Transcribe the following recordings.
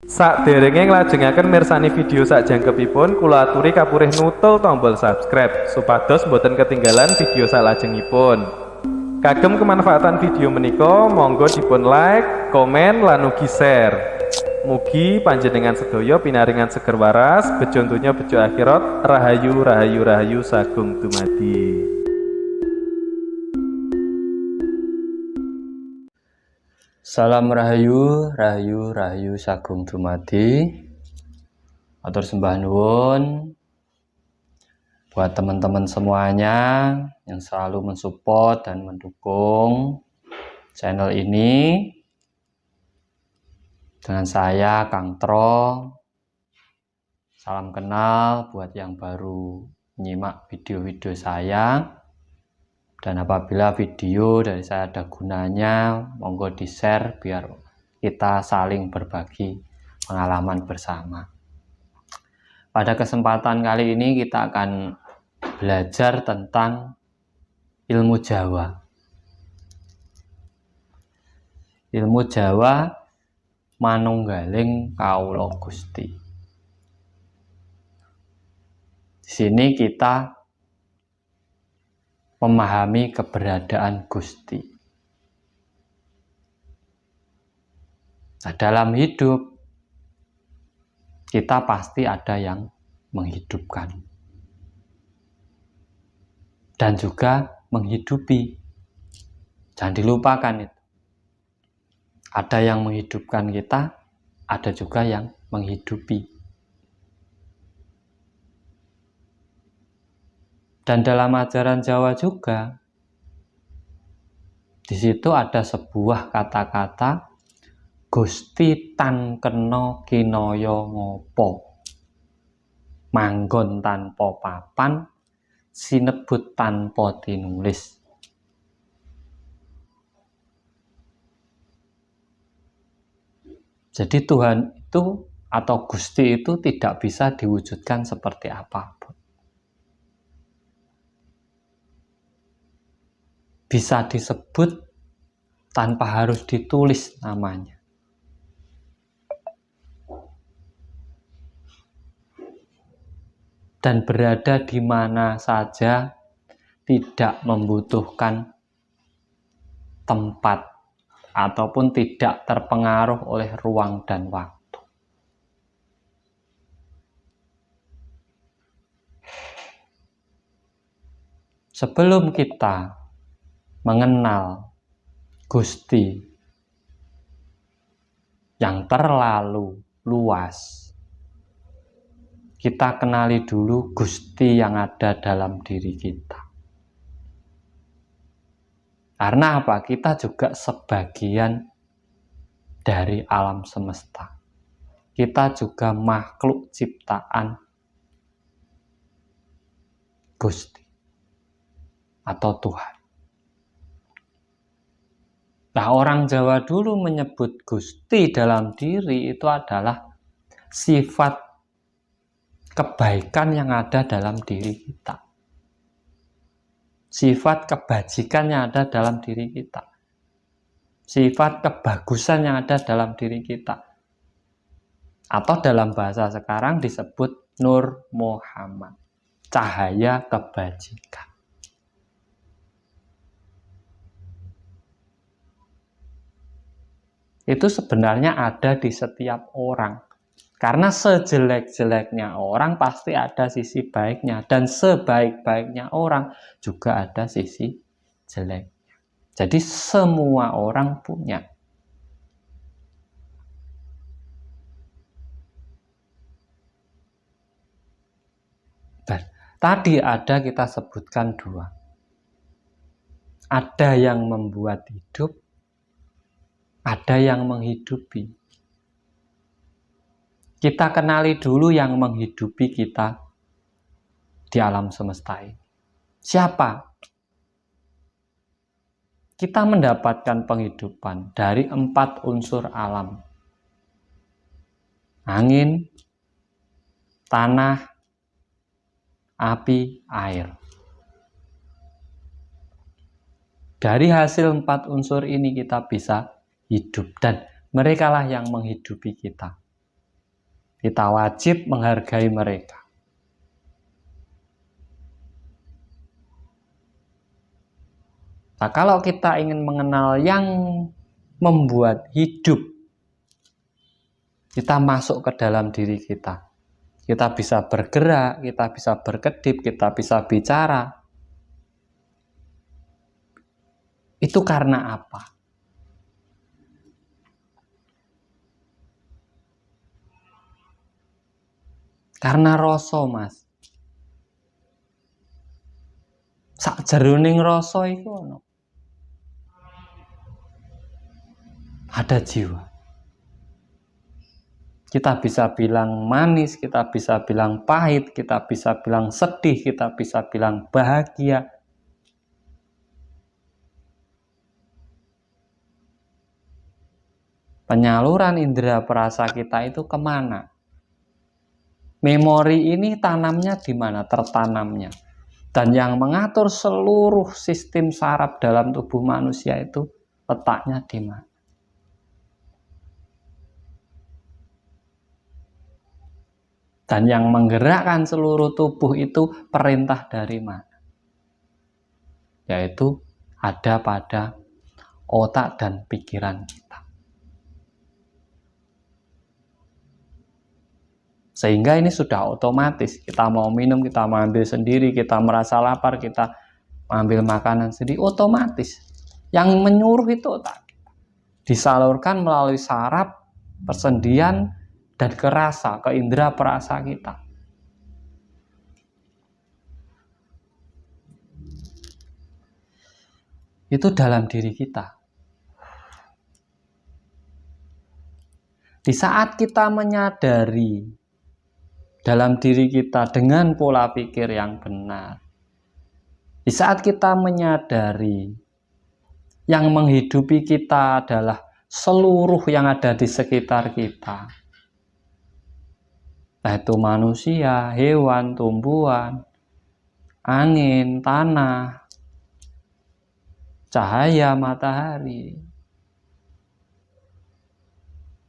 Sakderenge nglajengaken mirsani video sakjangkepipun, kula aturi kapurih nutul tombol subscribe supados boten ketinggalan video salajengipun. Kagem kemanfaatan video menika, monggo dipun like, komen, lan ugi share. Mugi panjenengan sedaya pinaringan seger waras, bejo donya bejo akhirat, rahayu rahayu rahayu sagung dumadi. Salam rahayu, rahayu, rahayu sagung dumadi. Atur sembah nuwun buat teman-teman semuanya yang selalu mensupport dan mendukung channel ini. Dengan saya Kang Tro. Salam kenal buat yang baru menyimak video-video saya. Dan apabila video dari saya ada gunanya, monggo di-share biar kita saling berbagi pengalaman bersama. Pada kesempatan kali ini kita akan belajar tentang ilmu Jawa. Ilmu Jawa manunggaling kawula Gusti. Di sini kita memahami keberadaan Gusti. Nah, dalam hidup kita pasti ada yang menghidupkan dan juga menghidupi. Jangan dilupakan itu. Ada yang menghidupkan kita, ada juga yang menghidupi. Dan dalam ajaran Jawa juga, di situ ada sebuah kata-kata, Gusti tan kena kinaya ngopo, manggon tanpa papan, sinebut tanpa tinulis. Jadi Tuhan itu atau Gusti itu tidak bisa diwujudkan seperti apapun. Bisa disebut tanpa harus ditulis namanya. Dan berada di mana saja, tidak membutuhkan tempat ataupun tidak terpengaruh oleh ruang dan waktu. Sebelum kita mengenal Gusti yang terlalu luas, kita kenali dulu Gusti yang ada dalam diri kita. Karena apa? Kita juga sebagian dari alam semesta. Kita juga makhluk ciptaan Gusti atau Tuhan. Nah, orang Jawa dulu menyebut Gusti dalam diri itu adalah sifat kebaikan yang ada dalam diri kita. Sifat kebajikan yang ada dalam diri kita. Sifat kebagusan yang ada dalam diri kita. Atau dalam bahasa sekarang disebut Nur Muhammad, cahaya kebajikan. Itu sebenarnya ada di setiap orang. Karena sejelek-jeleknya orang pasti ada sisi baiknya. Dan sebaik-baiknya orang juga ada sisi jeleknya. Jadi semua orang punya. Dan tadi ada kita sebutkan dua. Ada yang membuat hidup, ada yang menghidupi. Kita kenali dulu yang menghidupi kita di alam semesta ini. Siapa? Kita mendapatkan penghidupan dari 4 unsur alam. Angin, tanah, api, air. Dari hasil 4 unsur ini kita bisa hidup dan merekalah yang menghidupi kita. Kita wajib menghargai mereka. Nah, kalau kita ingin mengenal yang membuat hidup, kita masuk ke dalam diri kita. Kita bisa bergerak, kita bisa berkedip, kita bisa bicara. Itu karena apa? Karena rasa, Mas. Sakjeroning rasa iku ono. Ada jiwa. Kita bisa bilang manis, kita bisa bilang pahit, kita bisa bilang sedih, kita bisa bilang bahagia. Penyaluran indera perasa kita itu kemana? Memori ini tanamnya di mana? Tertanamnya. Dan yang mengatur seluruh sistem saraf dalam tubuh manusia itu letaknya di mana? Dan yang menggerakkan seluruh tubuh itu perintah dari mana? Yaitu ada pada otak dan pikiran kita. Sehingga ini sudah otomatis. Kita mau minum, kita mau ambil sendiri, kita merasa lapar, kita ambil makanan sendiri, otomatis. Yang menyuruh itu otak. Disalurkan melalui saraf, persendian, dan kerasa, ke indera perasa kita. Itu dalam diri kita. Di saat kita menyadari dalam diri kita dengan pola pikir yang benar, di saat kita menyadari yang menghidupi kita adalah seluruh yang ada di sekitar kita, yaitu manusia, hewan, tumbuhan, angin, tanah, cahaya matahari,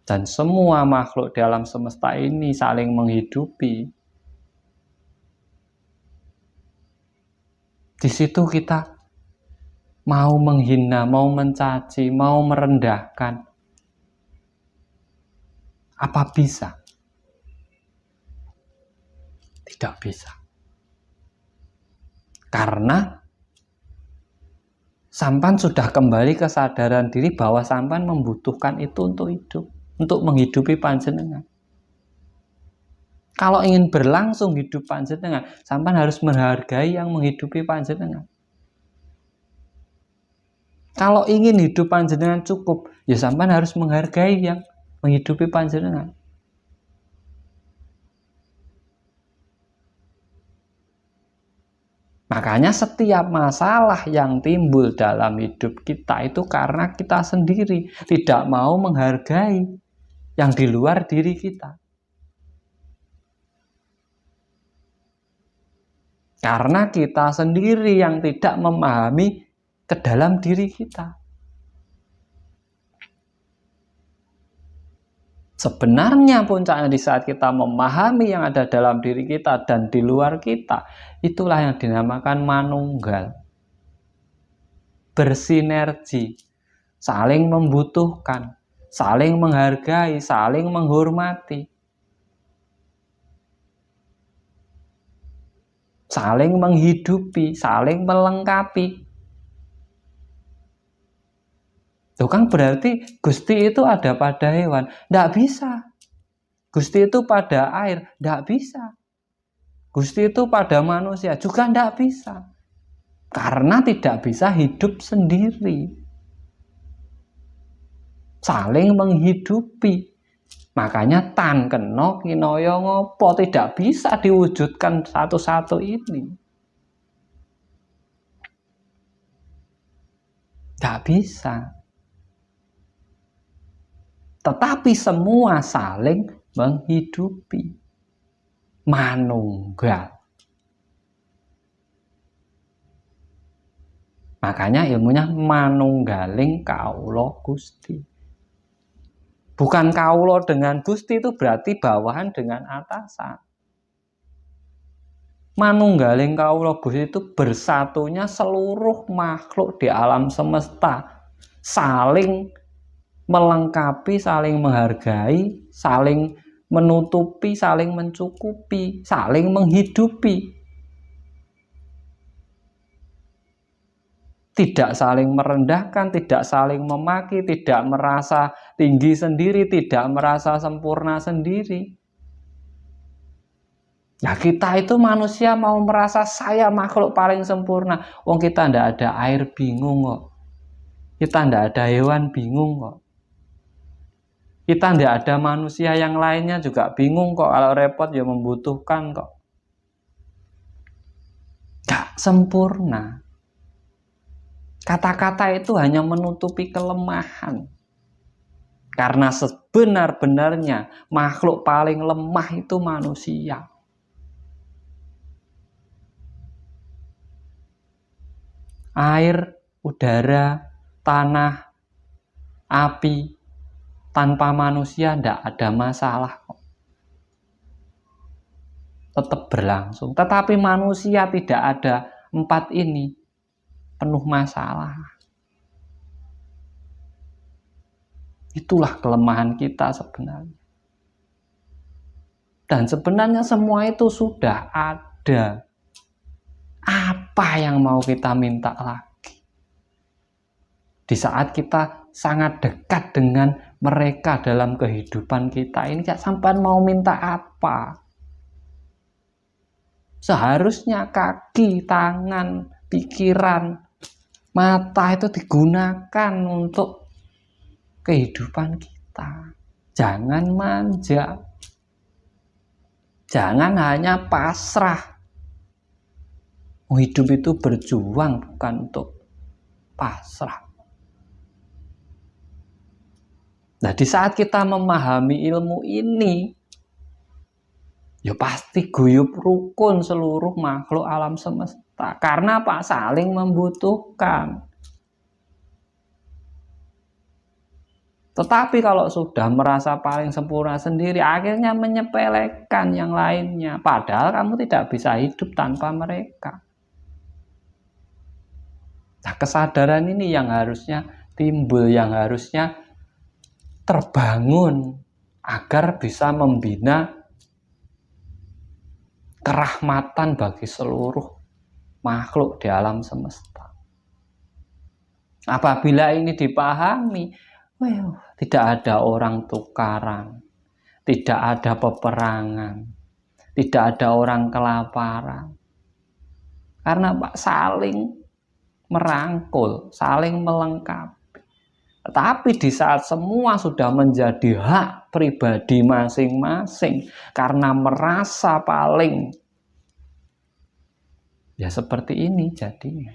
dan semua makhluk dalam semesta ini saling menghidupi. Di situ kita mau menghina, mau mencaci, mau merendahkan. Apa bisa? Tidak bisa. Karena sampan sudah kembali kesadaran diri bahwa sampan membutuhkan itu untuk hidup, untuk menghidupi panjenengan. Kalau ingin berlangsung hidup panjenengan, sampan harus menghargai yang menghidupi panjenengan. Kalau ingin hidup panjenengan cukup, ya sampan harus menghargai yang menghidupi panjenengan. Makanya setiap masalah yang timbul dalam hidup kita itu karena kita sendiri tidak mau menghargai yang di luar diri kita. Karena kita sendiri yang tidak memahami ke dalam diri kita. Sebenarnya puncaknya di saat kita memahami yang ada dalam diri kita dan di luar kita, itulah yang dinamakan manunggal. Bersinergi, saling membutuhkan, saling menghargai, saling menghormati, saling menghidupi, saling melengkapi. Itu kan berarti Gusti itu ada pada hewan. Tidak bisa. Gusti itu pada air. Tidak bisa. Gusti itu pada manusia. Juga tidak bisa. Karena tidak bisa hidup sendiri. Saling menghidupi. Makanya tan kena kinoyo ngopo. Tidak bisa diwujudkan satu-satu ini. Tidak bisa. Tetapi semua saling menghidupi. Manunggal. Makanya ilmunya manunggaling kaula Gusti. Bukan kaulo dengan Gusti itu berarti bawahan dengan atasan. Manunggaling kaulo Gusti itu bersatunya seluruh makhluk di alam semesta, saling melengkapi, saling menghargai, saling menutupi, saling mencukupi, saling menghidupi. Tidak saling merendahkan, tidak saling memaki, tidak merasa tinggi sendiri, tidak merasa sempurna sendiri. Ya kita itu manusia mau merasa saya makhluk paling sempurna. Wong kita ndak ada air bingung kok. Kita ndak ada hewan bingung kok. Kita ndak ada manusia yang lainnya juga bingung kok. Kalau repot ya membutuhkan kok. Gak sempurna. Kata-kata itu hanya menutupi kelemahan. Karena sebenar-benarnya makhluk paling lemah itu manusia. Air, udara, tanah, api, tanpa manusia tidak ada masalah kok. Tetap berlangsung. Tetapi manusia tidak ada empat ini, penuh masalah. Itulah kelemahan kita sebenarnya. Dan sebenarnya semua itu sudah ada. Apa yang mau kita minta lagi? Di saat kita sangat dekat dengan mereka dalam kehidupan kita ini, sampai mau minta apa? Seharusnya kaki, tangan, pikiran, mata itu digunakan untuk kehidupan kita. Jangan manja. Jangan hanya pasrah. Hidup itu berjuang, bukan untuk pasrah. Nah, di saat kita memahami ilmu ini, ya pasti guyub rukun seluruh makhluk alam semesta. Karena apa? Saling membutuhkan. Tetapi kalau sudah merasa paling sempurna sendiri, akhirnya menyepelekan yang lainnya. Padahal kamu tidak bisa hidup tanpa mereka. Nah, kesadaran ini yang harusnya timbul, yang harusnya terbangun agar bisa membina kerahmatan bagi seluruh makhluk di alam semesta. Apabila ini dipahami, tidak ada orang tukaran, tidak ada peperangan, tidak ada orang kelaparan. Karena saling merangkul, saling melengkapi. Tetapi di saat semua sudah menjadi hak pribadi masing-masing karena merasa paling, ya seperti ini jadinya.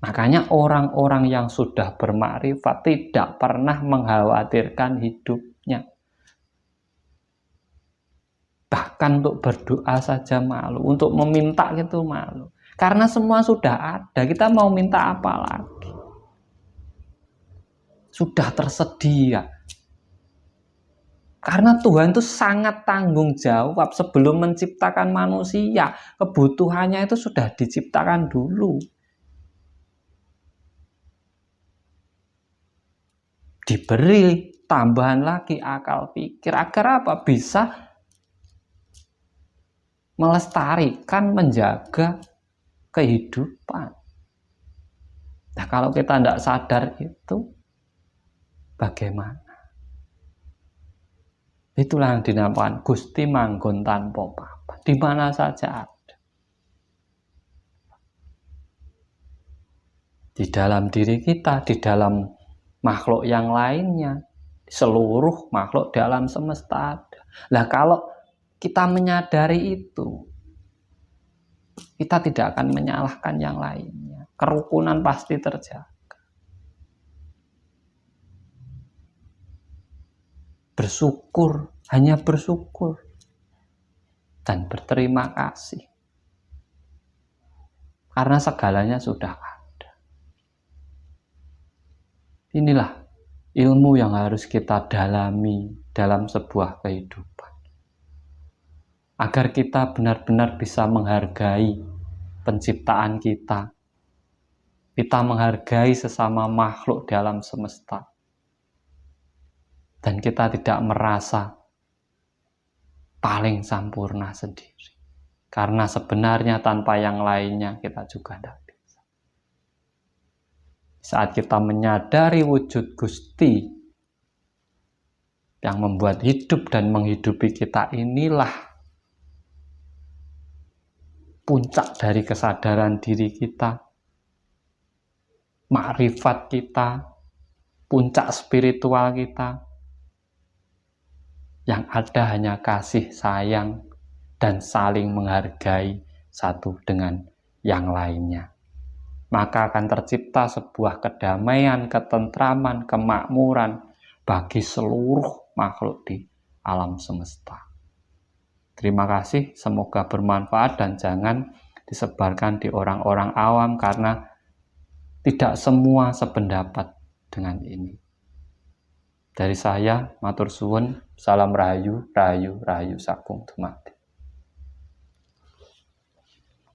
Makanya orang-orang yang sudah bermakrifat tidak pernah mengkhawatirkan hidupnya. Bahkan untuk berdoa saja malu, untuk meminta gitu malu. Karena semua sudah ada, kita mau minta apa lagi? Sudah tersedia. Karena Tuhan itu sangat tanggung jawab sebelum menciptakan manusia. Kebutuhannya itu sudah diciptakan dulu. Diberi tambahan lagi akal pikir. Agar apa? Bisa melestarikan, menjaga kehidupan. Nah, kalau kita tidak sadar itu, bagaimana? Itulah yang dinamakan Gusti manggon tanpa papan. Di mana saja ada. Di dalam diri kita, di dalam makhluk yang lainnya, seluruh makhluk dalam semesta ada. Nah, kalau kita menyadari itu, kita tidak akan menyalahkan yang lainnya. Kerukunan pasti terjaga. Bersyukur, hanya bersyukur. Dan berterima kasih. Karena segalanya sudah ada. Inilah ilmu yang harus kita dalami dalam sebuah kehidupan. Agar kita benar-benar bisa menghargai penciptaan kita. Kita menghargai sesama makhluk dalam semesta. Dan kita tidak merasa paling sempurna sendiri. Karena sebenarnya tanpa yang lainnya kita juga tidak bisa. Saat kita menyadari wujud Gusti yang membuat hidup dan menghidupi kita, inilah puncak dari kesadaran diri kita, makrifat kita, puncak spiritual kita. Yang ada hanya kasih sayang dan saling menghargai satu dengan yang lainnya. Maka akan tercipta sebuah kedamaian, ketentraman, kemakmuran bagi seluruh makhluk di alam semesta. Terima kasih, semoga bermanfaat dan jangan disebarkan di orang-orang awam karena tidak semua sependapat dengan ini. Dari saya, matur suwun, salam rahayu, rahayu, rahayu sakung dumadi.